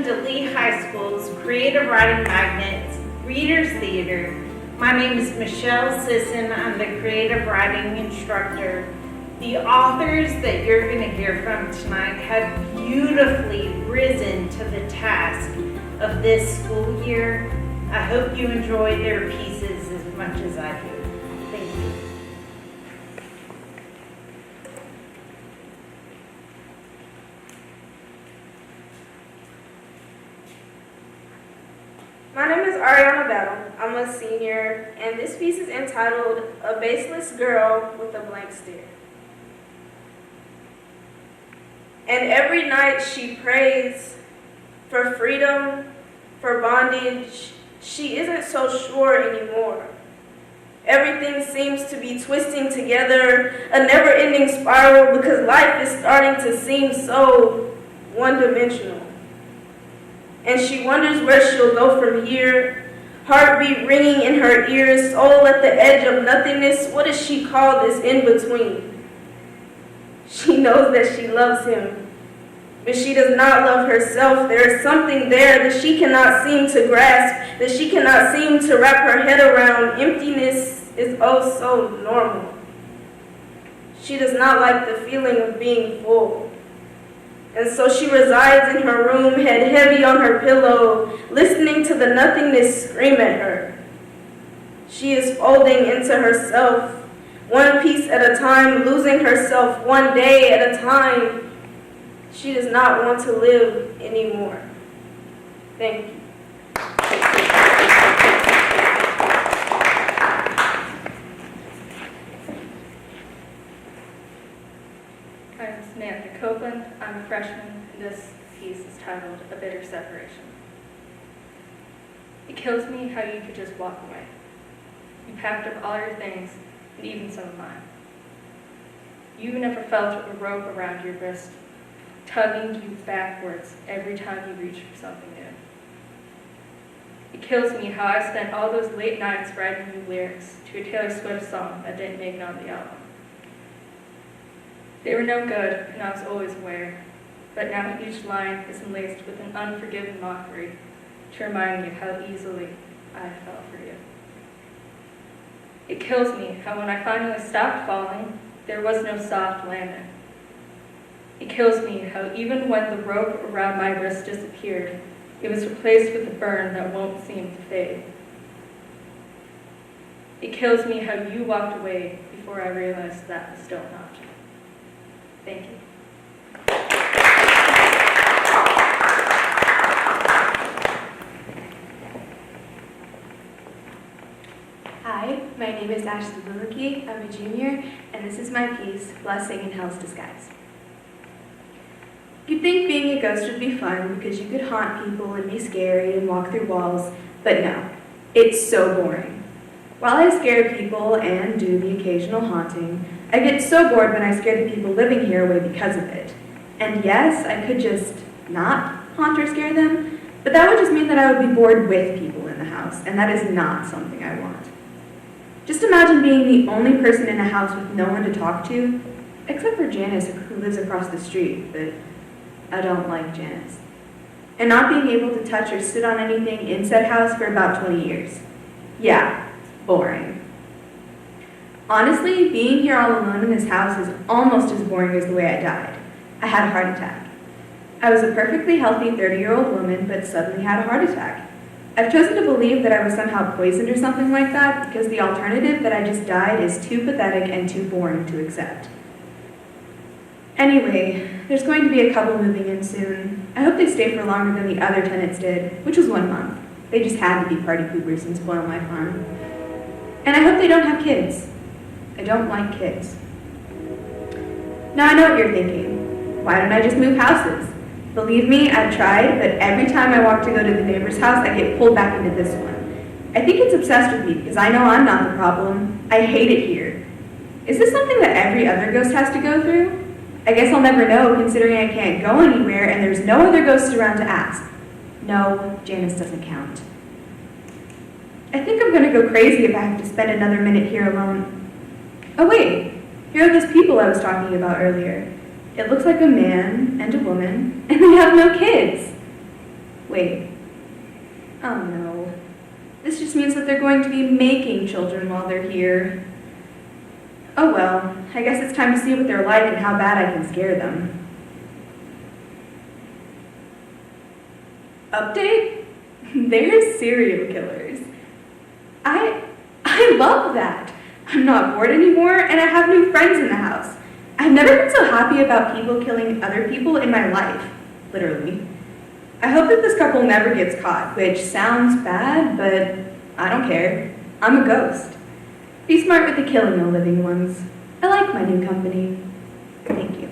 to Lee High School's Creative Writing Magnets Readers Theater. My name is Michelle Sisson. I'm the Creative Writing Instructor. The authors that you're going to hear from tonight have beautifully risen to the task of this school year. I hope you enjoy their pieces as much as I do. Thank you. My name is Ariahna Battle. I'm a senior, and this piece is entitled A Baseless Girl with a Blank Stare. And every night she prays for freedom, for bondage. She isn't so sure anymore. Everything seems to be twisting together, a never-ending spiral, because life is starting to seem so one-dimensional. And she wonders where she'll go from here. Heartbeat ringing in her ears, soul at the edge of nothingness. What does she call this in-between? She knows that she loves him, but she does not love herself. There is something there that she cannot seem to grasp, that she cannot seem to wrap her head around. Emptiness is oh so normal. She does not like the feeling of being full. And so she resides in her room, head heavy on her pillow, listening to the nothingness scream at her. She is folding into herself, one piece at a time, losing herself one day at a time. She does not want to live anymore. Thank you. I'm Samantha Copeland. I'm a freshman, and this piece is titled A Bitter Separation. It kills me how you could just walk away. You packed up all your things, and even some of mine. You never felt a rope around your wrist, tugging you backwards every time you reached for something new. It kills me how I spent all those late nights writing you lyrics to a Taylor Swift song that didn't make it on the album. They were no good, and I was always aware, but now each line is enlaced with an unforgiving mockery to remind me how easily I fell for you. It kills me how when I finally stopped falling, there was no soft landing. It kills me how even when the rope around my wrist disappeared, it was replaced with a burn that won't seem to fade. It kills me how you walked away before I realized that was still an option. Thank you. Hi, my name is Bloemetjie. I'm a junior, and this is my piece, Blessing in Hell's Disguise. You'd think being a ghost would be fun because you could haunt people and be scary and walk through walls, but no, it's so boring. While I scare people and do the occasional haunting, I get so bored when I scare the people living here away because of it. And yes, I could just not haunt or scare them, but that would just mean that I would be bored with people in the house, and that is not something I want. Just imagine being the only person in a house with no one to talk to, except for Janice, who lives across the street, but I don't like Janice. And not being able to touch or sit on anything in said house for about 20 years. Yeah, boring. Honestly, being here all alone in this house is almost as boring as the way I died. I had a heart attack. I was a perfectly healthy 30-year-old woman, but suddenly had a heart attack. I've chosen to believe that I was somehow poisoned or something like that because the alternative that I just died is too pathetic and too boring to accept. Anyway, there's going to be a couple moving in soon. I hope they stay for longer than the other tenants did, which was 1 month. They just had to be party poopers and spoil my fun. And I hope they don't have kids. I don't like kids. Now I know what you're thinking. Why don't I just move houses? Believe me, I've tried, but every time I walk to go to the neighbor's house, I get pulled back into this one. I think it's obsessed with me because I know I'm not the problem. I hate it here. Is this something that every other ghost has to go through? I guess I'll never know, considering I can't go anywhere and there's no other ghosts around to ask. No, Janice doesn't count. I think I'm going to go crazy if I have to spend another minute here alone. Oh wait, here are those people I was talking about earlier. It looks like a man and a woman, and they have no kids. Wait. Oh no. This just means that they're going to be making children while they're here. Oh well, I guess it's time to see what they're like and how bad I can scare them. Update? They're serial killers. I love that. I'm not bored anymore, and I have new friends in the house. I've never been so happy about people killing other people in my life, literally. I hope that this couple never gets caught, which sounds bad, but I don't care. I'm a ghost. Be smart with the killing of living ones. I like my new company. Thank you.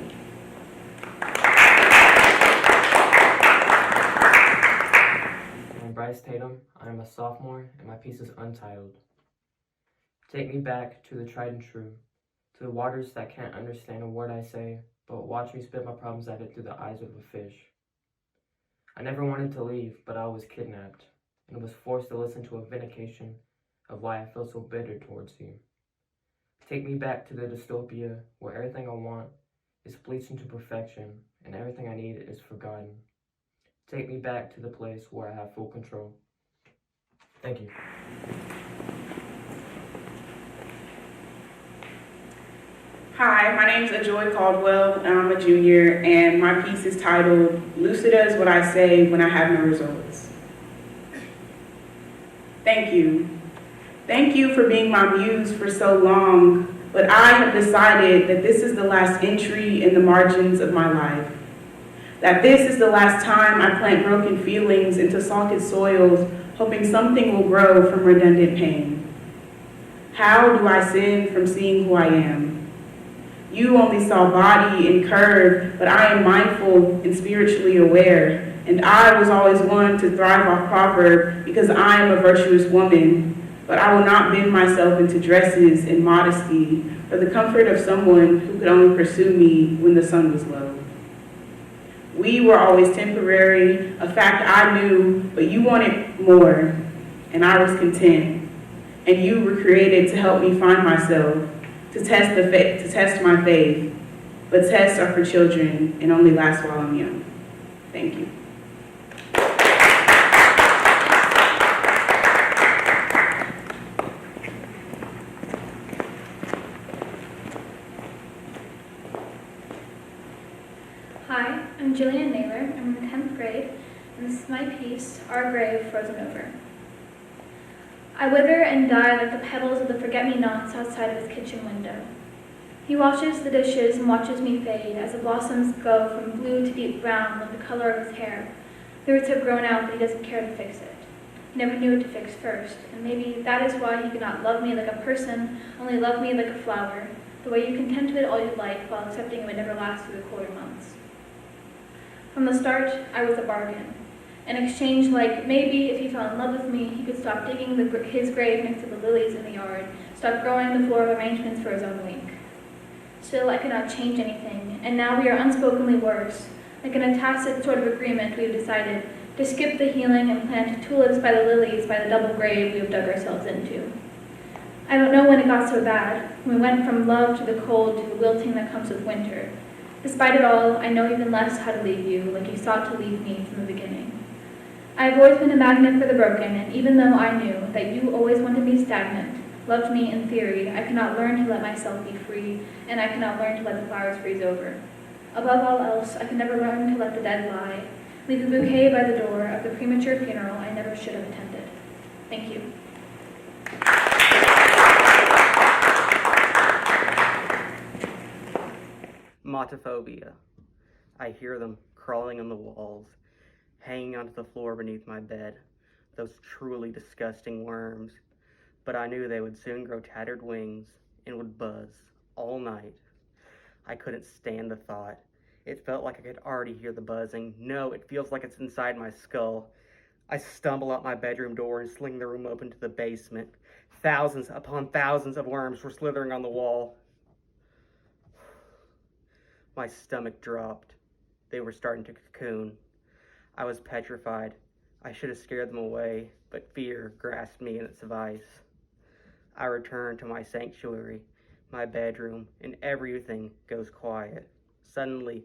I'm Bryce Tatum. I'm a sophomore, and my piece is untitled. Take me back to the tried and true, to the waters that can't understand a word I say, but watch me spit my problems at it through the eyes of a fish. I never wanted to leave, but I was kidnapped, and was forced to listen to a vindication of why I feel so bitter towards you. Take me back to the dystopia where everything I want is bleached into perfection, and everything I need is forgotten. Take me back to the place where I have full control. Thank you. Hi, my name is Ajoi Caldwell, and I'm a junior, and my piece is titled, Lucid as What I Say When I Have No Results. Thank you. Thank you for being my muse for so long, but I have decided that this is the last entry in the margins of my life. That this is the last time I plant broken feelings into salted soils, hoping something will grow from redundant pain. How do I sin from seeing who I am? You only saw body and curve, but I am mindful and spiritually aware. And I was always one to thrive off proverb because I am a virtuous woman. But I will not bend myself into dresses and modesty for the comfort of someone who could only pursue me when the sun was low. We were always temporary, a fact I knew, but you wanted more, and I was content. And you were created to help me find myself. To test my faith, but tests are for children and only last while I'm young. Thank you. Hi, I'm Jillian Naylor. I'm in the 10th grade, and this is my piece, Our Grave Frozen Over. I wither and die like the petals of the forget-me-nots outside of his kitchen window. He washes the dishes and watches me fade as the blossoms go from blue to deep brown like the color of his hair. The roots have grown out, but he doesn't care to fix it. He never knew what to fix first, and maybe that is why he could not love me like a person, only love me like a flower, the way you can tend to it all you like while accepting it would never last through the colder months. From the start, I was a bargain. An exchange like maybe if he fell in love with me, he could stop digging his grave next to the lilies in the yard, stop growing the floral arrangements for his own wink. Still, I could not change anything, and now we are unspokenly worse. Like in a tacit sort of agreement, we have decided to skip the healing and plant tulips by the lilies by the double grave we have dug ourselves into. I don't know when it got so bad. We went from love to the cold to the wilting that comes with winter. Despite it all, I know even less how to leave you, like you sought to leave me from the beginning. I have always been a magnet for the broken, and even though I knew that you always wanted me stagnant, loved me in theory, I cannot learn to let myself be free, and I cannot learn to let the flowers freeze over. Above all else, I can never learn to let the dead lie, leave a bouquet by the door of the premature funeral I never should have attended. Thank you. Motophobia. I hear them crawling on the walls, hanging onto the floor beneath my bed, those truly disgusting worms. But I knew they would soon grow tattered wings and would buzz all night. I couldn't stand the thought. It felt like I could already hear the buzzing. No, it feels like it's inside my skull. I stumble out my bedroom door and sling the room open to the basement. Thousands upon thousands of worms were slithering on the wall. My stomach dropped. They were starting to cocoon. I was petrified. I should have scared them away, but fear grasped me in its vice. I returned to my sanctuary, my bedroom, and everything goes quiet. Suddenly,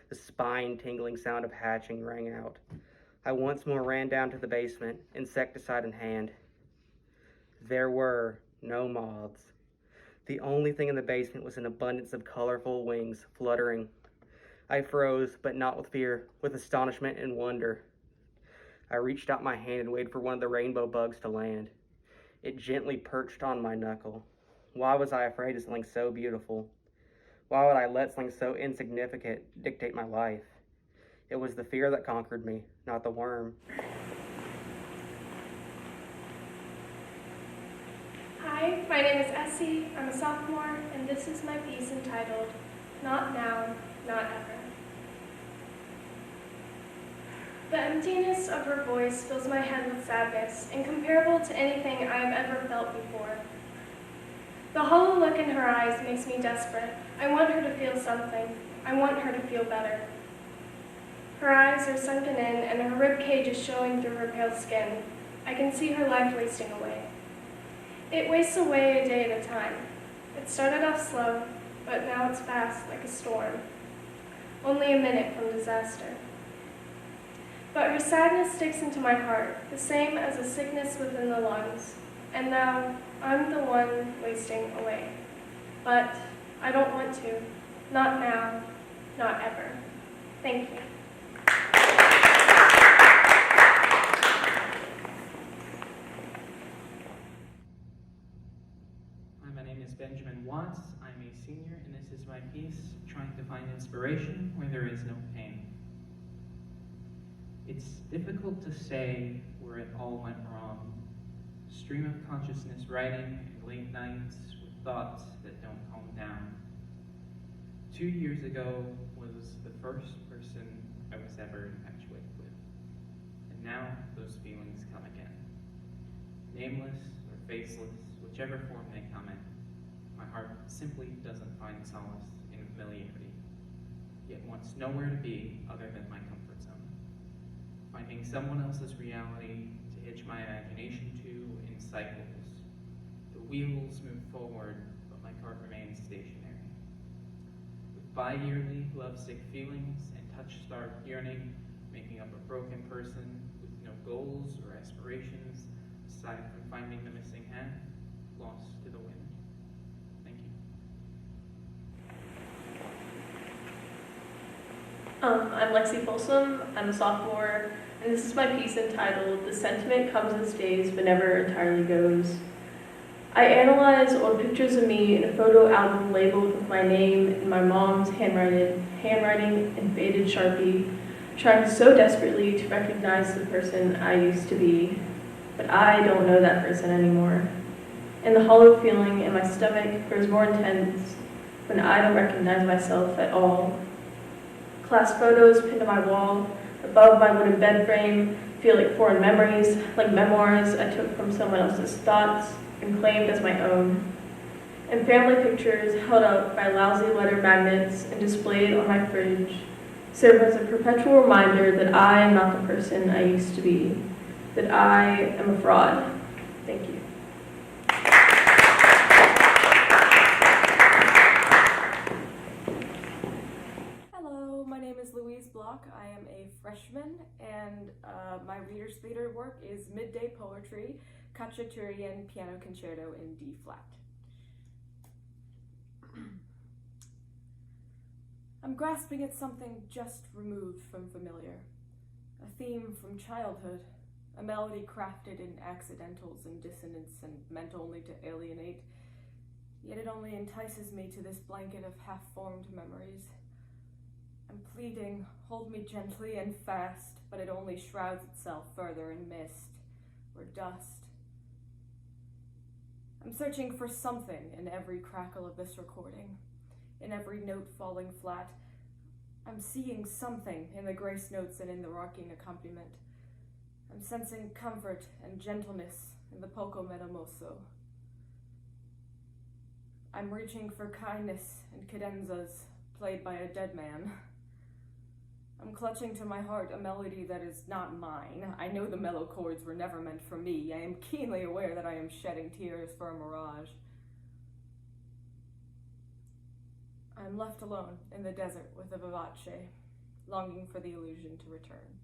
the spine-tingling sound of hatching rang out. I once more ran down to the basement, insecticide in hand. There were no moths. The only thing in the basement was an abundance of colorful wings fluttering. I froze, but not with fear, with astonishment and wonder. I reached out my hand and waited for one of the rainbow bugs to land. It gently perched on my knuckle. Why was I afraid of something so beautiful? Why would I let something so insignificant dictate my life? It was the fear that conquered me, not the worm. Hi, my name is Essie. I'm a sophomore, and this is my piece entitled, Not Now, Not Ever. The emptiness of her voice fills my head with sadness, incomparable to anything I have ever felt before. The hollow look in her eyes makes me desperate. I want her to feel something. I want her to feel better. Her eyes are sunken in, and her rib cage is showing through her pale skin. I can see her life wasting away. It wastes away a day at a time. It started off slow, but now it's fast like a storm. Only a minute from disaster. But her sadness sticks into my heart, the same as a sickness within the lungs. And now, I'm the one wasting away. But I don't want to. Not now, not ever. Thank you. Hi, my name is Benjamin Watts. I'm a senior, and this is my piece, Trying to Find Inspiration Where There Is No Pain. It's difficult to say where it all went wrong. Stream of consciousness writing and late nights with thoughts that don't calm down. 2 years ago was the first person I was ever infatuated with. And now those feelings come again. Nameless or faceless, whichever form they come in, my heart simply doesn't find solace in familiarity, yet wants nowhere to be other than my comfort zone. Finding someone else's reality to hitch my imagination to in cycles. The wheels move forward, but my cart remains stationary. With bi-yearly lovesick feelings and touch-starved yearning, making up a broken person with no goals or aspirations, aside from finding the missing hand, lost to the wind. Thank you. I'm Lexi Folsom. I'm a sophomore, and this is my piece entitled, The Sentiment Comes and Stays But Never Entirely Goes. I analyze old pictures of me in a photo album labeled with my name and my mom's handwriting in faded Sharpie, trying so desperately to recognize the person I used to be, but I don't know that person anymore. And the hollow feeling in my stomach grows more intense when I don't recognize myself at all. Class photos pinned to my wall, above my wooden bed frame, feel like foreign memories, like memoirs I took from someone else's thoughts and claimed as my own. And family pictures held up by lousy letter magnets and displayed on my fridge serve as a perpetual reminder that I am not the person I used to be, that I am a fraud. Thank you. Hello, my name is Louise Block. I am a freshman, and my Reader's Theater work is Midday Poetry, Cacciaturian Piano Concerto in D flat. I'm grasping at something just removed from familiar, a theme from childhood, a melody crafted in accidentals and dissonance and meant only to alienate, yet it only entices me to this blanket of half-formed memories. I'm pleading, hold me gently and fast, but it only shrouds itself further in mist or dust. I'm searching for something in every crackle of this recording, in every note falling flat. I'm seeing something in the grace notes and in the rocking accompaniment. I'm sensing comfort and gentleness in the poco metamoso. I'm reaching for kindness and cadenzas played by a dead man. I'm clutching to my heart a melody that is not mine. I know the mellow chords were never meant for me. I am keenly aware that I am shedding tears for a mirage. I am left alone in the desert with a vivace, longing for the illusion to return.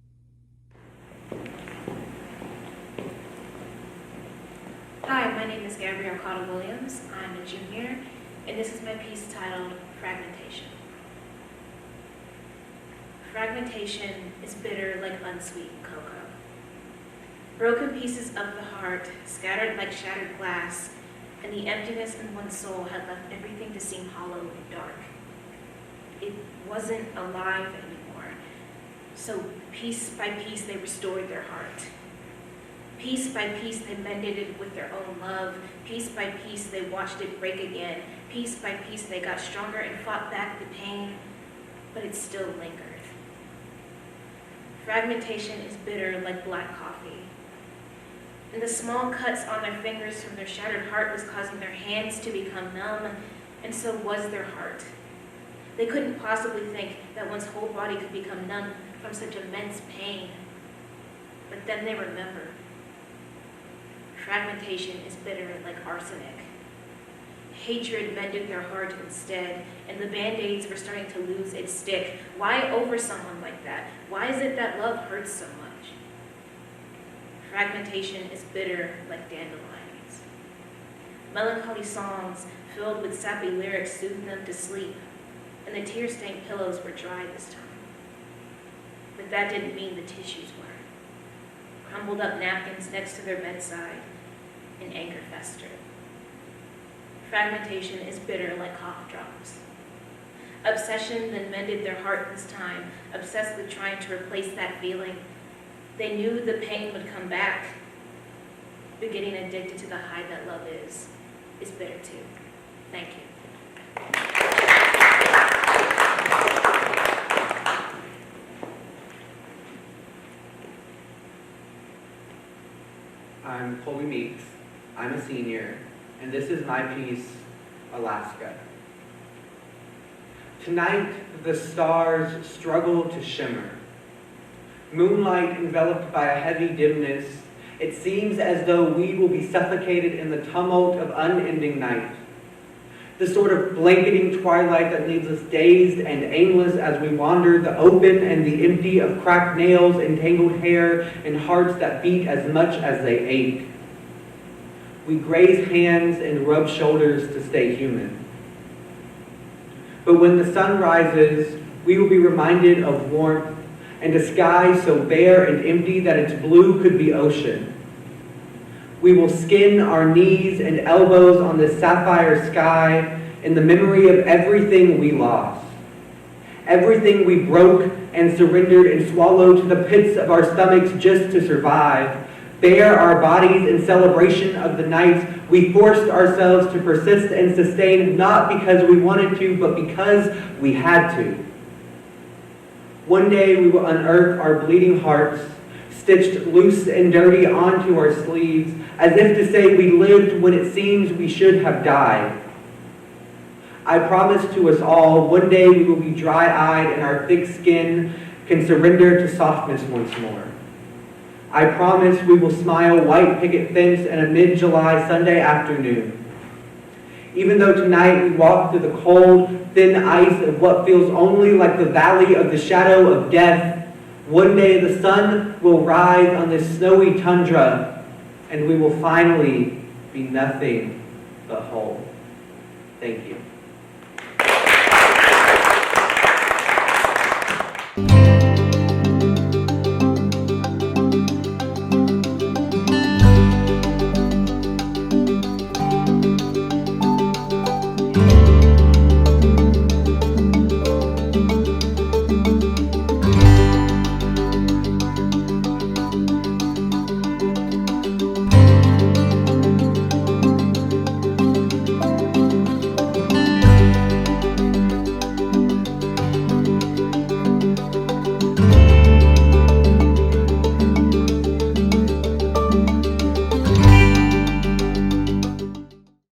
Hi, my name is Gabriella Caudle-Williams. I'm a junior, and this is my piece titled Fragmentation. Fragmentation is bitter like unsweetened cocoa. Broken pieces of the heart, scattered like shattered glass, and the emptiness in one's soul had left everything to seem hollow and dark. It wasn't alive anymore, so piece by piece they restored their heart. Piece by piece they mended it with their own love. Piece by piece they watched it break again. Piece by piece they got stronger and fought back the pain, but it still lingered. Fragmentation is bitter like black coffee. And the small cuts on their fingers from their shattered heart was causing their hands to become numb, and so was their heart. They couldn't possibly think that one's whole body could become numb from such immense pain. But then they remembered. Fragmentation is bitter like arsenic. Hatred mended their heart instead, and the Band-Aids were starting to lose its stick. Why over someone like that? Why is it that love hurts so much? Fragmentation is bitter like dandelions. Melancholy songs filled with sappy lyrics soothed them to sleep, and the tear-stained pillows were dry this time. But that didn't mean the tissues were. Crumbled up napkins next to their bedside, and anger festered. Fragmentation is bitter like cough drops. Obsession then mended their heart this time, obsessed with trying to replace that feeling. They knew the pain would come back, but getting addicted to the high that love is bitter too. Thank you. I'm Colby Meeks. I'm a senior, and this is my piece, Alaska. Tonight, the stars struggle to shimmer. Moonlight enveloped by a heavy dimness, it seems as though we will be suffocated in the tumult of unending night. The sort of blanketing twilight that leaves us dazed and aimless as we wander the open and the empty of cracked nails, entangled hair, and hearts that beat as much as they ache. We graze hands and rub shoulders to stay human. But when the sun rises, we will be reminded of warmth and a sky so bare and empty that its blue could be ocean. We will skin our knees and elbows on this sapphire sky in the memory of everything we lost. Everything we broke and surrendered and swallowed to the pits of our stomachs just to survive. Bare our bodies in celebration of the nights we forced ourselves to persist and sustain, not because we wanted to, but because we had to. One day we will unearth our bleeding hearts, stitched loose and dirty onto our sleeves, as if to say we lived when it seems we should have died. I promise to us all, one day we will be dry-eyed and our thick skin can surrender to softness once more. I promise we will smile white picket fence in a mid-July Sunday afternoon. Even though tonight we walk through the cold, thin ice of what feels only like the valley of the shadow of death, one day the sun will rise on this snowy tundra and we will finally be nothing but whole. Thank you.